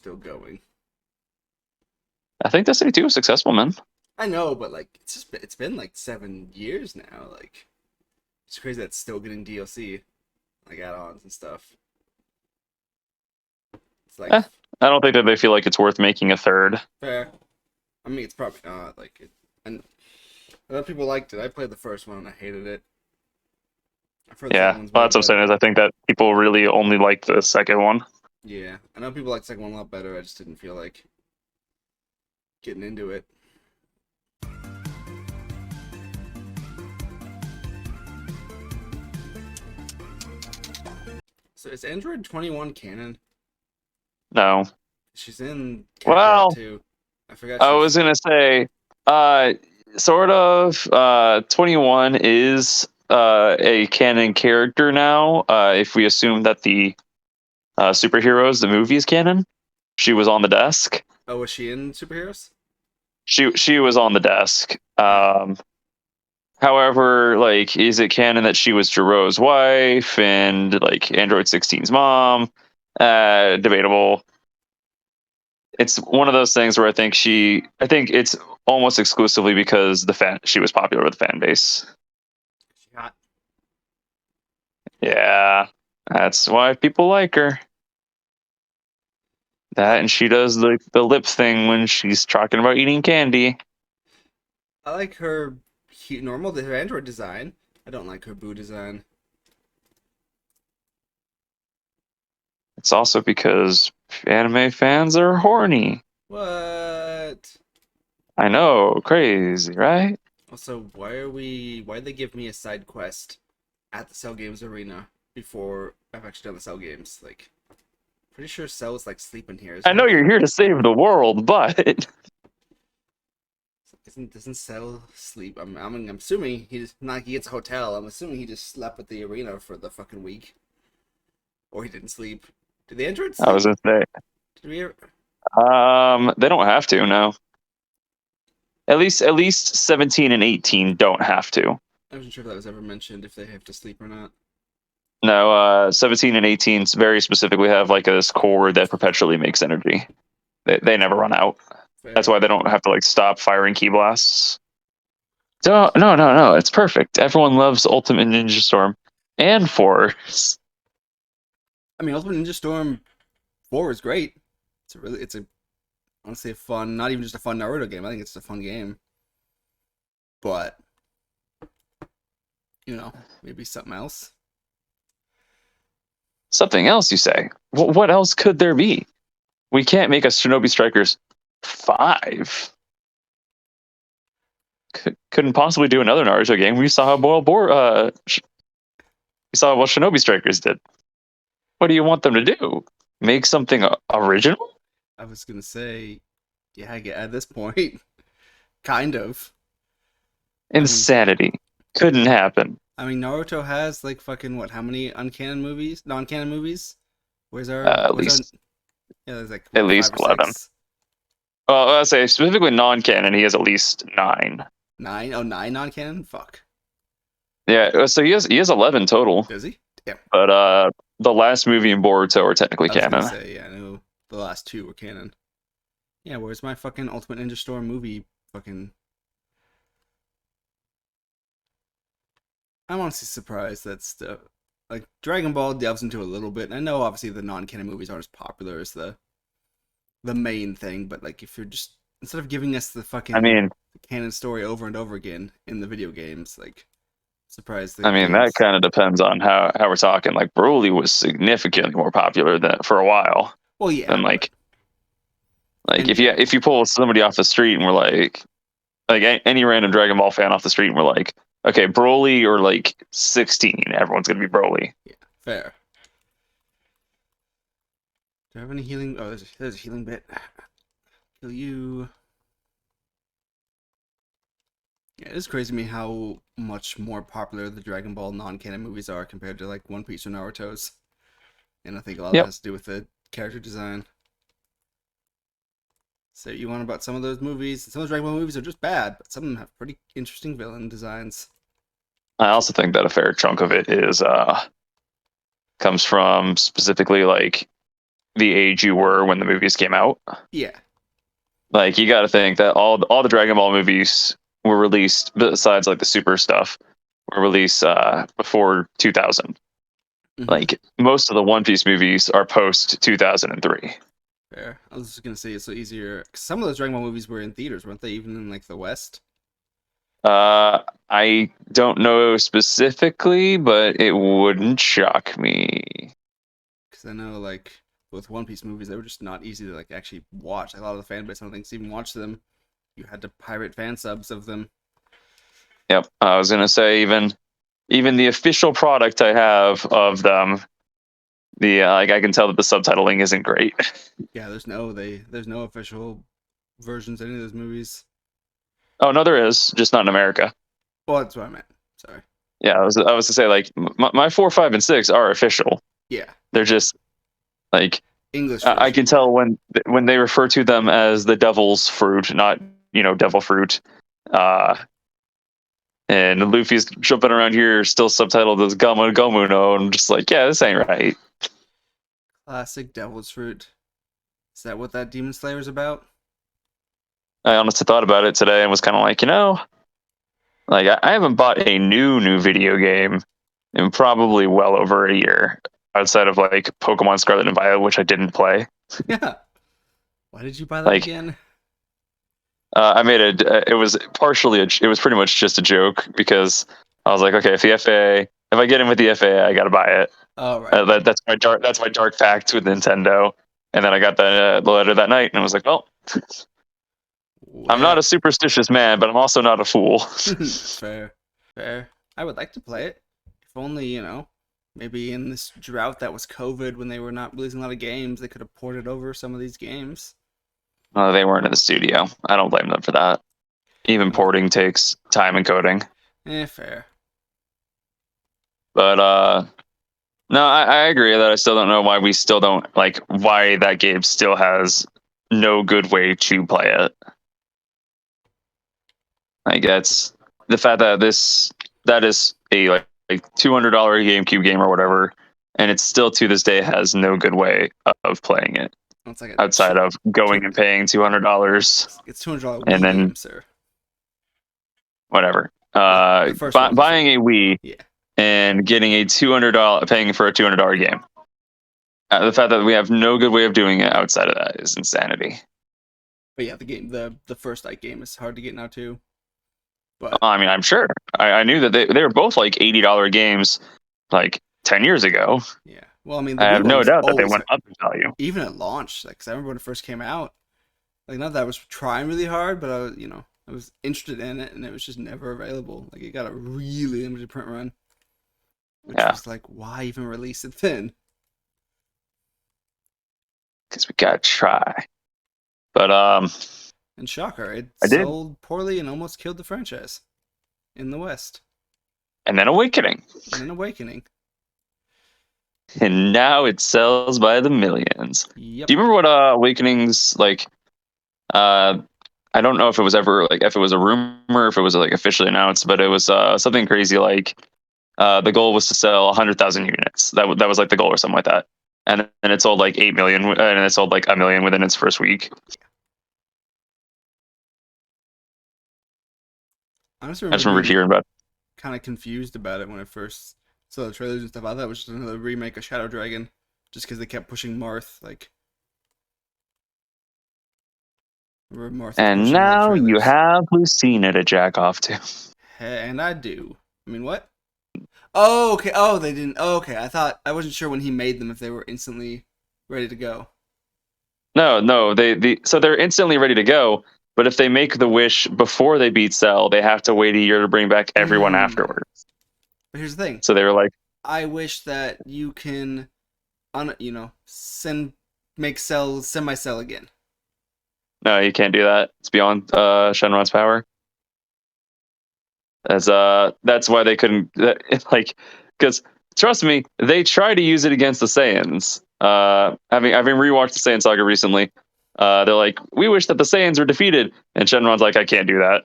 still going. I think Destiny 2 was successful, man. I know, but like it's been like 7 years now. Like it's crazy that it's still getting DLC, like add-ons and stuff. It's like Eh, I don't think that they feel like it's worth making a third. fair. I mean, it's probably not like it. And a lot of people liked it. I played the first one and I hated it. I've heard the second Yeah, one's well, way that's what I'm saying. better. Is I think that people really only like the second one. Yeah, I know people like the second one a lot better. I just didn't feel like getting into it. So is Android 21 canon? No. She's in Kakarot Well, too. I forgot I she was. was gonna say, uh, sort of. 21 is a canon character now. If we assume that the superheroes, the movie is canon, she was on the desk. Oh, was she in superheroes? She was on the desk. Huh. However, like, is it canon that she was Jiro's wife and like Android 16's mom? Debatable. It's one of those things where I think it's almost exclusively because she was popular with the fan base. She hot. Yeah, that's why people like her. I, That and she does the lip thing when she's talking about eating candy. I like her normal her Android design. I don't like her Boo design. It's also because anime fans are horny. What? I know, crazy, right? Also, why'd they give me a side quest at the Cell Games Arena before I've actually done the Cell Games? Like, pretty sure Cell's like sleeping here, I isn't know he? you're here to save the world, but Isn't doesn't Cell sleep? I'm assuming he's not. He gets a hotel. I'm assuming he just slept at the arena for the fucking week, or he didn't sleep. Did the android I was sleep? gonna say, Did we ever? they don't have to. No, at least 17 and 18 don't have to. I wasn't sure if that was ever mentioned if they have to sleep or not. No, 17 and 18 very specifically have like this core that perpetually makes energy. They never run out. That's Fair. why they don't have to like stop firing key blasts. So no. It's perfect. Everyone loves Ultimate Ninja Storm and Force. I mean, Ultimate Ninja Storm 4 is great. It's a honestly a fun, not even just a fun Naruto game. I think it's a fun game, but maybe something else. Something else you say? What else could there be? We can't make a Shinobi Strikers 5. Couldn't possibly do another Naruto game. We saw how we saw what Shinobi Strikers did. What do you want them to do? Make something original? I was gonna say, yeah, at this point, kind of. I mean, Insanity. Couldn't happen. Naruto has like fucking what? How many uncanon movies? Non-canon movies? Where's Uh, at our? least Yeah, there's like at what, five least or 11. six, Well, I say specifically non-canon. He has at least 9. nine? Oh, nine non-canon. Fuck. Yeah, so he has 11 total. Does he? Damn. But the last movie and Boruto are technically I was gonna canon. say, yeah, I knew the last two were canon. Yeah, where's my fucking Ultimate Ninja Storm movie? Fucking. I'm honestly surprised that's the like Dragon Ball delves into a little bit. And I know obviously the non-canon movies aren't as popular as the main thing, but like if you're just instead of giving us the I fucking mean, canon story over and over again in the video games, like surprised the that games. kind of depends on how we're talking. Like Broly was significantly more popular than for a while Well, yeah, than but like and yeah, if you pull somebody off the street and we're like any random Dragon Ball fan off the street and we're like, okay, Broly or like 16, everyone's gonna be Broly. yeah, fair. Do I have any healing? Oh, there's a healing bit. Heal you. Yeah, it is crazy to me how much more popular the Dragon Ball non-canon movies are compared to like One Piece or Naruto's, and I think a lot of that Yep. has to do with the character design. So you want about some of those movies? Some of those Dragon Ball movies are just bad, but some of them have pretty interesting villain designs. I also think that a fair chunk of it is comes from specifically like the age you were when the movies came out. Yeah. Like you got to think that all the Dragon Ball movies were released, besides like the Super stuff, were released before 2000. Mm-hmm. Like most of the One Piece movies are post 2003. Fair. I was just gonna say it's so easier. 'Cause some of those Dragon Ball movies were in theaters, weren't they? Even in like the West. I don't know specifically, but it wouldn't shock me. Because I know like with One Piece movies, they were just not easy to like actually watch. Like, a lot of the fan base, I don't think, even watch them. You had to pirate fan subs of them. Yep, I was gonna say even the official product I have of them, the like I can tell that the subtitling isn't great. Yeah, there's no official versions of any of those movies. Oh no, there is, just not in America. Well, that's what I meant. Sorry. Yeah, I was to say like my 4, 5, and 6 are official. Yeah, They're just like English I version. can Yeah. tell when they refer to them as the devil's fruit, not devil fruit. Uh, and Luffy's jumping around here, still subtitled as Gomu Gomu no, and I'm just like, yeah, this ain't right. Classic Devil's Fruit. Is that what that Demon Slayer is about? I honestly thought about it today and was kind of like, like I haven't bought a new video game in probably well over a year, outside of like Pokemon Scarlet and Violet, which I didn't play. Yeah. Why did you buy that Like again? I made it was partially it was pretty much just a joke because I was like, okay, if I get in with the FAA, I got to buy it. Oh, right. That's my dark fact with Nintendo. And then I got the letter that night, and I was like, well, I'm not Well, a superstitious man, but I'm also not a fool. that's fair. Fair. I would like to play it. If only, maybe in this drought that was COVID when they were not releasing a lot of games, they could have ported over some of these games. They weren't in the studio. I don't blame them for that. Even Oh, porting takes time and coding. fair. But no, I agree that I still don't know why we still don't like why that game still has no good way to play it. Like that's the fact that that is a like $200 GameCube game or whatever, and it still to this day has no good way of playing it It's like a outside of going and paying $200 it's $200 and Wii then game, sir. whatever. Well, the first one was Buying a Wii yeah. and getting a $200 paying for a $200 game. The fact that we have no good way of doing it outside of that is insanity. But yeah, the first Ike game is hard to get now too. But I mean, I'm sure. I knew that they were both like $80 games like 10 years ago. yeah. Well, I mean, the I Wii have one no was doubt that they always went up in value. even at launch. Like, 'cause I remember when it first came out. Like, not that I was trying really hard, but I was, I was interested in it, and it was just never available. Like, it got a really limited print run, which Yeah, was like, why even release it then? because we gotta try. But And shocker, it I did, sold poorly and almost killed the franchise in the West. and then Awakening, And then Awakening. and now it sells by the millions. Yep. Do you remember what Awakening's like? Uh, I don't know if it was ever like if it was a rumor, if it was like officially announced, but it was something crazy like the goal was to sell 100,000 units. That was like the goal or something like that. And then it sold like 8 million, and it sold like a million within its first week. I just I remember just remember being hearing about it. kind of confused about it when I first saw the trailers and stuff. I thought it was just another remake of Shadow Dragon, just because they kept pushing Marth. Like, remember Marth was And pushing all the now you trailers. have Lucina to jack off to. And I do. I mean, what? Oh, okay. Oh, they didn't. Oh, okay. I wasn't sure when he made them if they were instantly ready to go. No, so they're instantly ready to go. But if they make the wish before they beat Cell, they have to wait a year to bring back everyone Hmm. afterward. But here's the thing. So they were like, I wish that you can, make cells semi cell again. no, you can't do that. It's beyond Shenron's power. That's why they couldn't like because trust me, they try to use it against the Saiyans. Having rewatched the Saiyan saga recently, they're like, we wish that the Saiyans were defeated, and Shenron's like, I can't do that,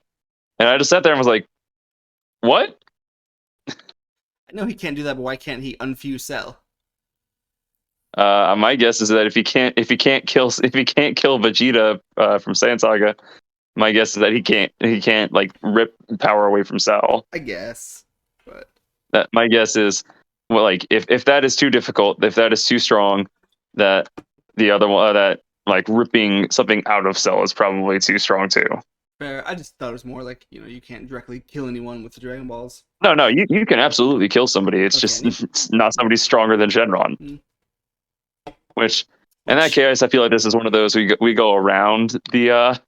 and I just sat there and was like, what? I know he can't do that, but why can't he unfuse cell? My guess is that if he can't kill Vegeta from Saiyan Saga, my guess is that he can't like rip power away from Cell. I guess, but That my guess is, well, like if that is too difficult, if that is too strong, that the other one that like ripping something out of Cell is probably too strong too. fair. I just thought it was more like you can't directly kill anyone with the Dragon Balls. No, no, you can absolutely kill somebody. It's Oh, can just you? it's not somebody stronger than Shenron. Hmm. Which in that Which case, I feel like this is one of those we go around the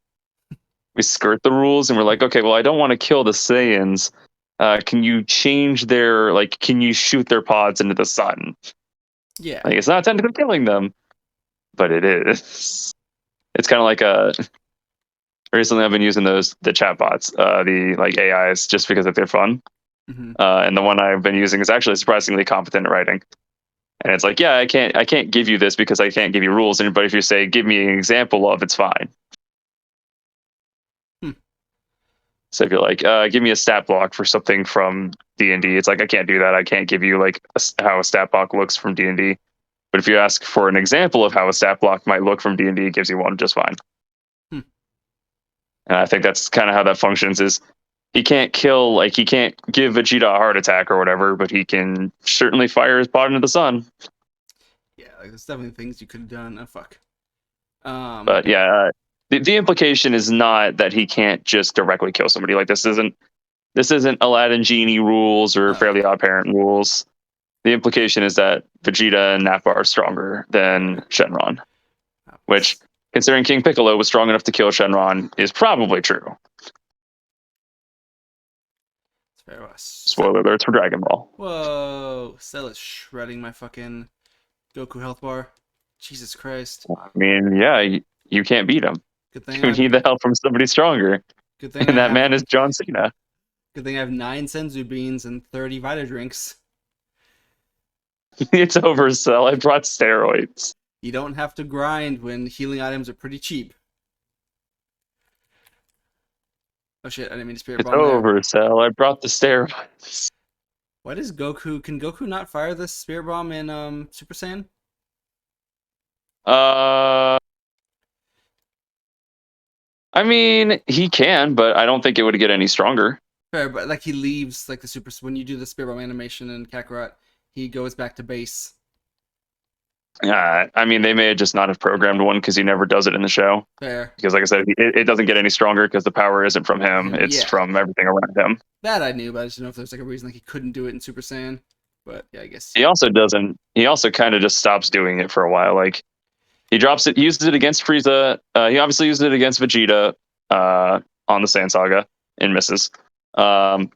we skirt the rules and we're like, okay, well, I don't want to kill the Saiyans. Can you change their like? Can you shoot their pods into the sun? yeah. Like it's not technically killing them, but it is. It's kind of like recently I've been using the chatbots, the like AIs, just because they're fun. Hmm. And the one I've been using is actually surprisingly competent at writing. And it's like, yeah, I can't give you this because I can't give you rules. But if you say, give me an example of, it's fine. Hmm. So if you're like, give me a stat block for something from D&D, it's like I can't do that. I can't give you like how a stat block looks from D&D. But if you ask for an example of how a stat block might look from D&D, it gives you one just fine. Hmm. And I think that's kind of how that functions. Is he can't kill, like he can't give Vegeta a heart attack or whatever, but he can certainly fire his pod into the sun. Yeah, like there's definitely things you could have done. Oh fuck. Um. But yeah, the implication is not that he can't just directly kill somebody. Like this isn't Aladdin Genie rules or Oh, Fairly okay. Odd Parent rules. The implication is that Vegeta and Nappa are stronger than Fair. Shenron, Oh, which, considering King Piccolo was strong enough to kill Shenron, is probably true. it's fair. Spoiler alerts for Dragon Ball. Whoa, Cell is shredding my fucking Goku health bar. Jesus Christ. I mean, yeah, you can't beat him. Good thing You I need the help from somebody stronger, good thing I and that have man is John Cena. good thing I have 9 senzu beans and 30 Vita drinks. It's over, Cell. I brought steroids. You don't have to grind when healing items are pretty cheap. Oh shit, I didn't mean to spirit It's bomb there. over, Cell. I brought the steroids. Why does Goku can Goku not fire this spirit bomb in Super Saiyan? Uh, I mean, he can, but I don't think it would get any stronger. Fair, but like he leaves like the super when you do the spirit bomb animation in Kakarot, he goes back to base. I mean, they may just not have programmed one because he never does it in the show. Fair. Because, like I said, it doesn't get any stronger because the power isn't from him; it's Yeah. from everything around him. That I knew, but I just didn't know if there's like a reason like he couldn't do it in Super Saiyan. But yeah, I guess. He also doesn't. He also kind of just stops doing it for a while. Like he drops it, uses it against Frieza. He obviously used it against Vegeta on the Saiyan Saga and misses. Um,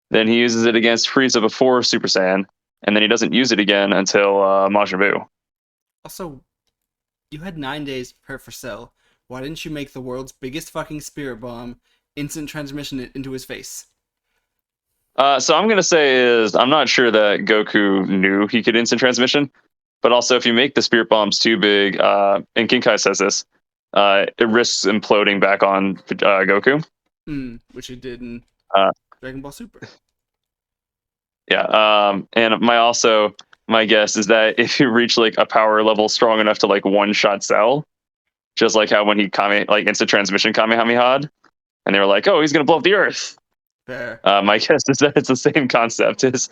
then he uses it against Frieza before Super Saiyan, and then he doesn't use it again until Majin Buu. Also, you had 9 days to prepare for Cell. Why didn't you make the world's biggest fucking spirit bomb instant transmission it into his face? So I'm gonna say is I'm not sure that Goku knew he could instant transmission, but also if you make the spirit bombs too big, and King Kai says this, it risks imploding back on Goku. Which it did in Uh, Dragon Ball Super. yeah. And my guess is that if you reach like a power level strong enough to like one shot Cell, just like how when he like instant transmission Kamehameha, and they were like, oh, he's gonna blow up the Earth. Fair. My guess is that it's the same concept. Is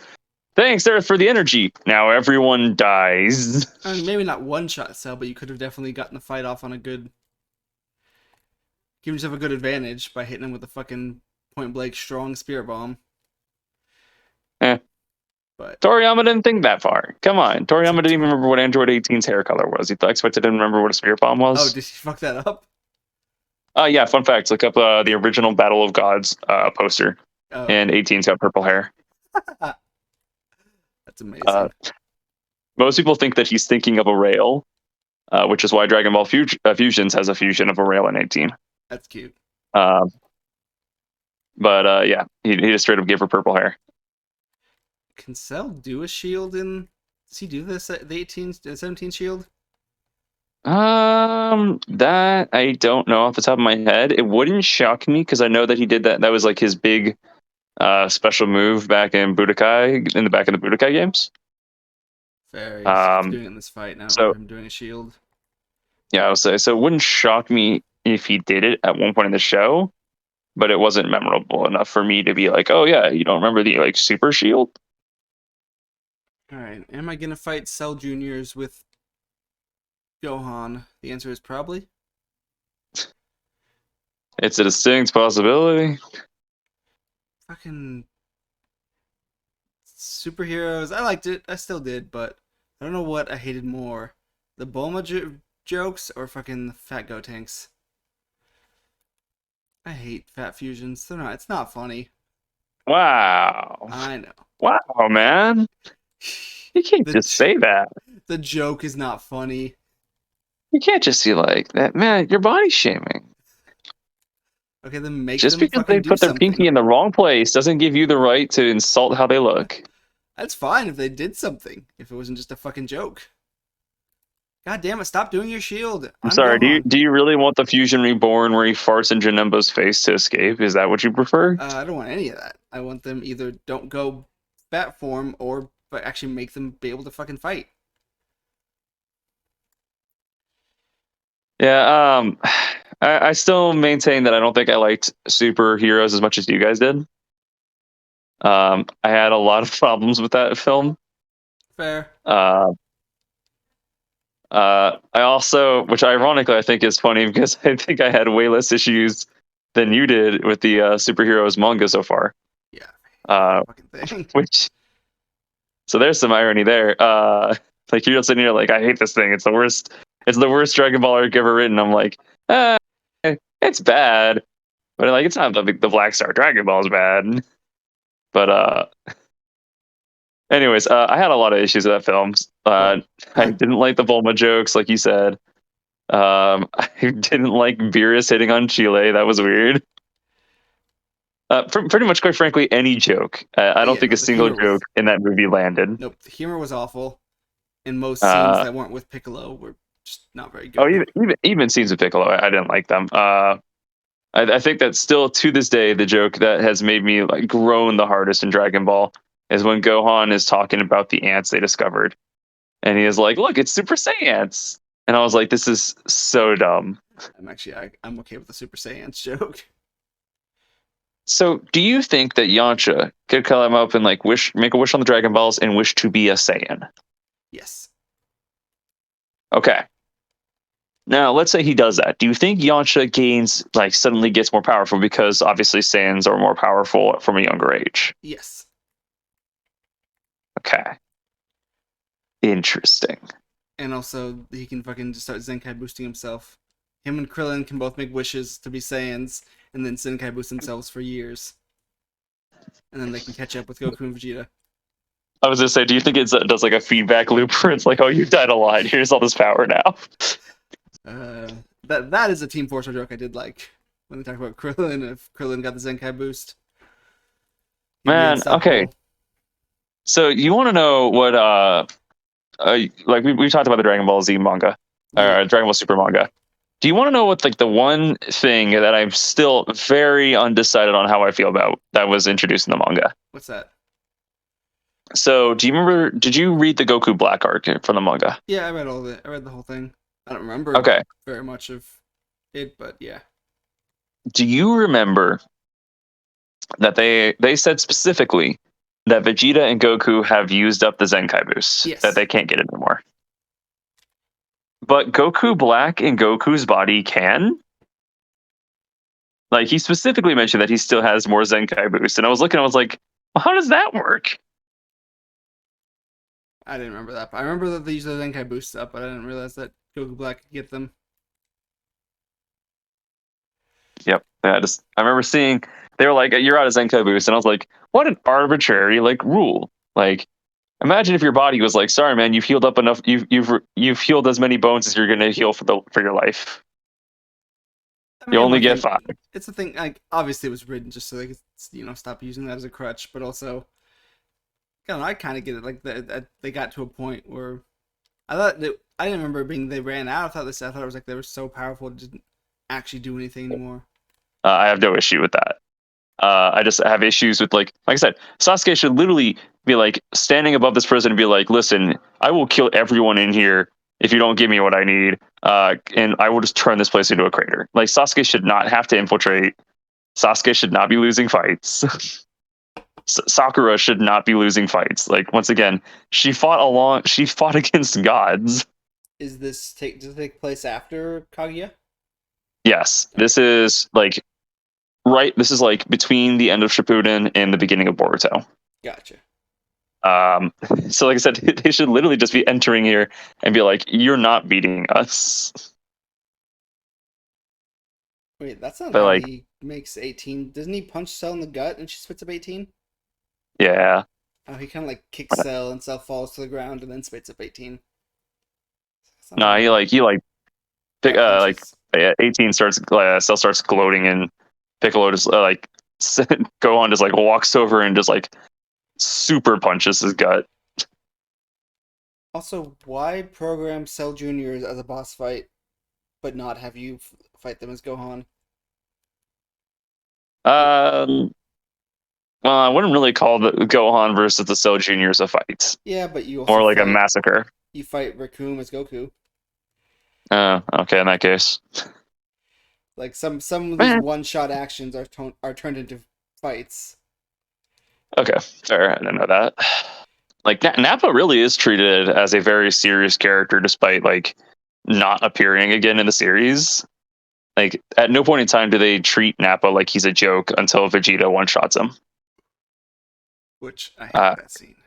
thanks Earth for the energy. Now everyone dies. I mean, maybe not one shot Cell, but you could have definitely gotten the fight off on a good. Give yourself a good advantage by hitting him with a fucking point blank strong spirit bomb. Eh. But Toriyama didn't think that far. Come on. Toriyama didn't even remember what Android 18's hair color was. He expected to remember what a spirit bomb oh, was. did he fuck that up? Yeah, fun fact. Look up the original Battle of Gods poster. Oh, And 18's got purple hair. that's amazing. Most people think that he's thinking of a rail, which is why Dragon Ball Fusions has a fusion of a rail and 18. That's cute. But yeah, he just straight up gave her purple hair. Can Cell do a shield in? Does he do this at the 17 shield? That I don't know off the top of my head. It wouldn't shock me because I know that he did that. That was like his big special move back in Budokai, in the back of the Budokai games. Fair. He's Um, doing it in this fight, and I don't so remember him doing a shield. yeah, I would say so. It wouldn't shock me if he did it at one point in the show, but it wasn't memorable enough for me to be like, oh yeah, you don't remember the like super shield? All right. Am I gonna fight Cell Juniors with Gohan? The answer is probably. It's a distinct possibility. Fucking superheroes. I liked it. I still did, but I don't know what I hated more: the Bulma jokes or fucking the Fat Go tanks. I hate fat fusions. They're not. It's not funny. Wow, I know. wow, man, you can't the just say that. the joke is not funny. You can't just be like that, man. You're body shaming. Okay, then make Just them because they fucking do put their something. pinky in the wrong place doesn't give you the right to insult how they look. That's fine if they did something. If it wasn't just a fucking joke. God damn it! Stop doing your shield. I'm I'm sorry. Gohan. Do you really want the fusion reborn where he farts in Janemba's face to escape? Is that what you prefer? I don't want any of that. I want them either don't go fat form or but actually make them be able to fucking fight. Yeah. I still maintain that I don't think I liked superheroes as much as you guys did. I had a lot of problems with that film. Fair. Uh, I also, which ironically I think is funny because I think I had way less issues than you did with the superheroes manga so far. Yeah. Uh, Fucking thing. which so there's some irony there. Like you're sitting here like I hate this thing. It's the worst. It's the worst Dragon Ball arc ever written. I'm like, eh, it's bad, but like it's not the Black Star Dragon Ball is bad. But anyways, I had a lot of issues with that film. Well, I didn't like the Bulma jokes, like you said. I didn't like Beerus hitting on Chile. That was weird. Pretty much, quite frankly, any joke. I don't yeah, think no, a the single humor joke was in that movie landed. nope. The humor was awful, and most scenes Uh, that weren't with Piccolo were just not very oh, good. even scenes with Piccolo, I didn't like them. I think that still to this day, the joke that has made me like groan the hardest in Dragon Ball is when Gohan is talking about the ants they discovered, and he is like, "Look, it's Super Saiyans," and I was like, "This is so dumb." I'm okay with the Super Saiyans joke. So, do you think that Yamcha could climb up and like make a wish on the Dragon Balls, and wish to be a Saiyan? Yes. Okay. Now, let's say he does that. Do you think Yamcha gains like suddenly gets more powerful because obviously Saiyans are more powerful from a younger age? Yes. Okay. Interesting. And also he can fucking just start Zenkai boosting himself. Him and Krillin can both make wishes to be Saiyans, and then Zenkai boost themselves for years, and then they can catch up with Goku and Vegeta. I was gonna say, do you think it does like a feedback loop where it's like, oh, you died a lot, here's all this power now? Uh, that is a Team Fortress joke I did like when they talk about Krillin. If Krillin got the Zenkai boost, he'd be Man, okay. unstoppable. So you want to know what like we talked about the Dragon Ball Z manga, Yeah. Dragon Ball Super manga. Do you want to know what like the one thing that I'm still very undecided on how I feel about that was introduced in the manga? What's that? So do you remember? Did you read the Goku Black arc from the manga? Yeah, I read all of it. I read the whole thing. I don't remember Okay. very much of it, but yeah. Do you remember that they said specifically that Vegeta and Goku have used up the Zenkai boost, that Yes. they can't get anymore? But Goku Black and Goku's body can. Like he specifically mentioned that he still has more Zenkai boost, and I was looking, I was like, well, how does that work? I didn't remember that. But I remember that they used the Zenkai boosts up, but I didn't realize that Goku Black could get them. Yep. I remember seeing they were like, you're out of Zenkai boost, and I was like, what an arbitrary like rule. Like, imagine if your body was like, sorry, man, you've healed up enough. You've healed as many bones as you're gonna heal for your life. I You mean, only one get thing, five. it's a thing. Like, obviously, it was written just so they could, stop using that as a crutch. But also, I don't know, I kind of get it. Like, they got to a point where I didn't remember being they ran out. I thought it was like they were so powerful it didn't actually do anything anymore. I have no issue with that. I just have issues with like I said, Sasuke should literally be like standing above this prison and be like, "Listen, I will kill everyone in here if you don't give me what I need, and I will just turn this place into a crater." Like Sasuke should not have to infiltrate. Sasuke should not be losing fights. Sakura should not be losing fights. Like once again, she fought along. She fought against gods. Does it take place after Kaguya? Yes, Okay, this is like right. This is like between the end of Shippuden and the beginning of Boruto. gotcha. Um, so like I said, they should literally just be entering here and be like, "You're not beating us." Wait, that's not But how like, he makes 18. Doesn't he punch Cell in the gut and she spits up 18? yeah, Oh, he kind of like kicks Cell and Cell falls to the ground and then spits up 18. That's not no, how he pick gut like punches. 18 starts Cell starts gloating and Piccolo just like Gohan just like walks over and just like super punches his gut. Also, why program Cell Juniors as a boss fight, but not have you fight them as Gohan? It, Um, well, I wouldn't really call the Gohan versus the Cell Juniors a fight. yeah, but you also More like a fight massacre. Raccoon as Goku. Okay, in that case. Like some of these Eh, one shot actions are turned into fights. okay, fair. I didn't know that. Like Nappa really is treated as a very serious character, despite like not appearing again in the series. Like at no point in time do they treat Nappa like he's a joke until Vegeta one shots him. Which I hate Uh, that scene.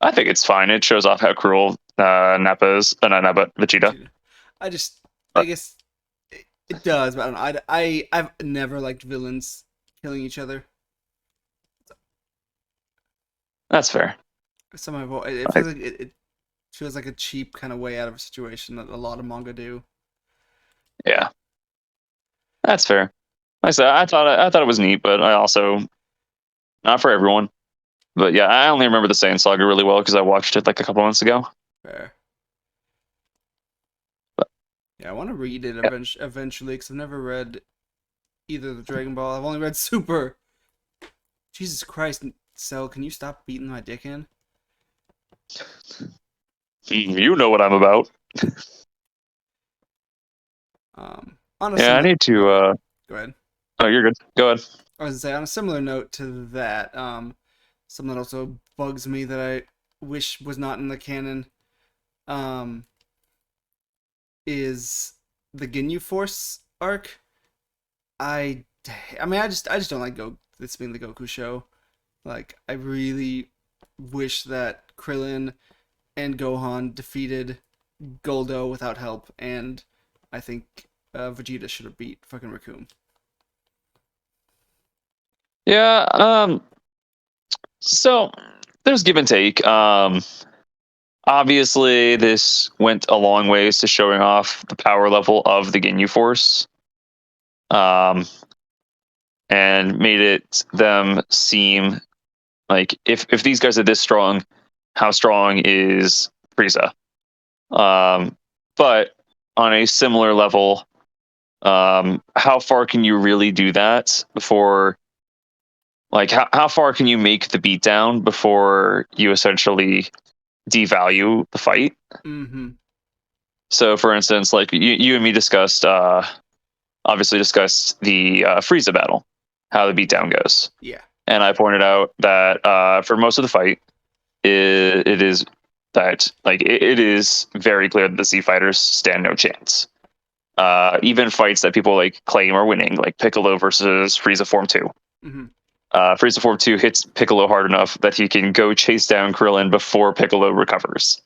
I think it's fine. It shows off how cruel Nappa is. Not Nappa, Vegeta. Vegeta. I just, I But guess it does, but I don't know. I've never liked villains killing each other. that's fair. Somehow it Like, feels like it feels like a cheap kind of way out of a situation that a lot of manga do. yeah, that's fair. Like I said, I thought it was neat, but I also not for everyone. But yeah, I only remember the Saiyan saga really well because I watched it like a couple months ago. Fair. But Yeah, I want to read it yeah, eventually because I've never read either the Dragon Ball. I've only read Super. Jesus Christ, Cell, can you stop beating my dick in? you know what I'm about. On a Yeah, I similar, need to. oh, go ahead. Oh, you're good. Go ahead. I was gonna say on a similar note to that, something that also bugs me that I wish was not in the canon, um, is the Ginyu Force arc. I, I mean, I just don't like this being the Goku show. Like, I really wish that Krillin and Gohan defeated Goldo without help, and I think Vegeta should have beat fucking Raccoon. Yeah. So there's give and take. Obviously, this went a long ways to showing off the power level of the Ginyu Force. Um, and made it them seem like if these guys are this strong, how strong is Frieza? But on a similar level, how far can you really do that before? Like how far can you make the beatdown before you essentially devalue the fight? Mm-hmm. So, for instance, like you and me discussed, obviously discussed the Frieza battle, how the beatdown goes, Yeah. and I pointed out that for most of the fight, it is that like it is very clear that the Z fighters stand no chance. Even fights that people like claim are winning, like Piccolo versus Frieza Form 2. Mm-hmm. Frieza Form 2 hits Piccolo hard enough that he can go chase down Krillin before Piccolo recovers.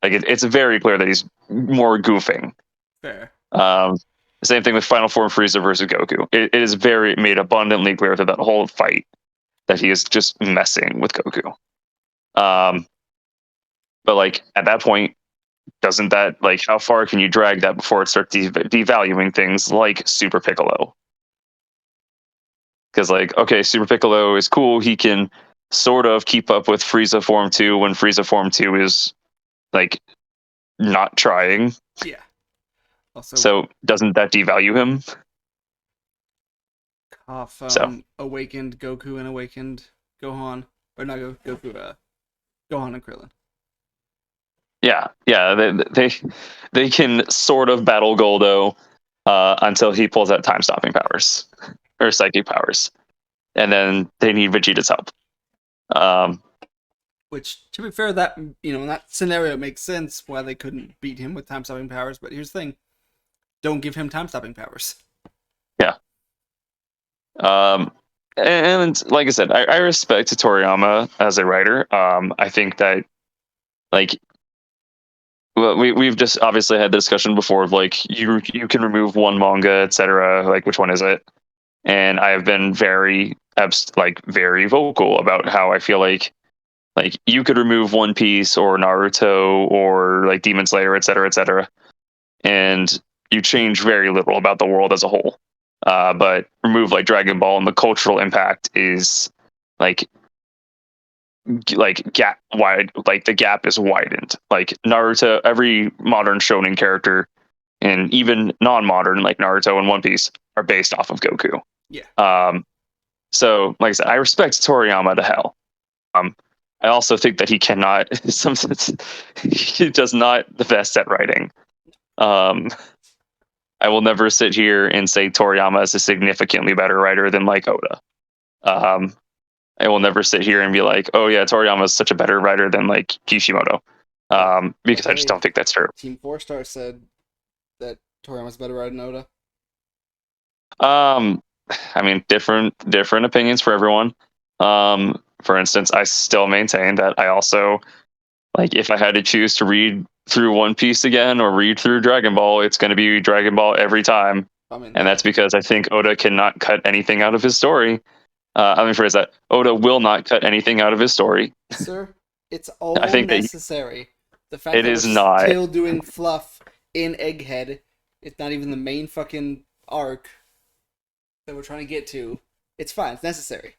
Like it's very clear that he's more goofing. Fair. Um, Same thing with Final Form Frieza versus Goku. It is very made abundantly clear through that whole fight that he is just messing with Goku. Um, but like at that point, doesn't that like how far can you drag that before it starts devaluing things like Super Piccolo? Because like okay, Super Piccolo is cool. He can sort of keep up with Frieza Form 2 when Frieza Form 2 is like not trying. Yeah. Also, So doesn't that devalue him? off So awakened Goku and awakened Gohan, or not Goku, Gohan and Krillin. yeah, they can sort of battle Goldo until he pulls out time stopping powers or psychic powers, and then they need Vegeta's help. Um, Which, to be fair, that in that scenario, it makes sense why they couldn't beat him with time stopping powers. But here's the thing: don't give him time stopping powers. yeah. Um, and like I said, I respect Toriyama as a writer. I think that like well, we've just obviously had the discussion before of like you can remove one manga, etc. Like which one is it? And I have been very vocal about how I feel like you could remove One Piece or Naruto or like Demon Slayer, etc., and you change very little about the world as a whole. But remove like Dragon Ball, and the cultural impact is like gap wide. Like the gap is widened. Like Naruto, every modern shonen character, and even non-modern like Naruto and One Piece are based off of Goku. Yeah. Um, so, like I said, I respect Toriyama to hell. Um, I also think that he cannot. He does not the best at writing. Um, I will never sit here and say Toriyama is a significantly better writer than like Oda. Um, I will never sit here and be like, oh yeah, Toriyama is such a better writer than like Kishimoto, But because I just hey, don't think that's true. Team Four Star said that Toriyama's better writer than Oda. Um, I mean, different opinions for everyone. For instance, I still maintain that I also like if I had to choose to read through One Piece again or read through Dragon Ball, it's going to be Dragon Ball every time, I mean and that, that's because I think Oda cannot cut anything out of his story. Let me phrase that: Oda will not cut anything out of his story. sir. It's I all think that necessary. The fact it that we're is not. still doing fluff in Egghead, it's not even the main fucking arc that we're trying to get to. It's fine. It's necessary.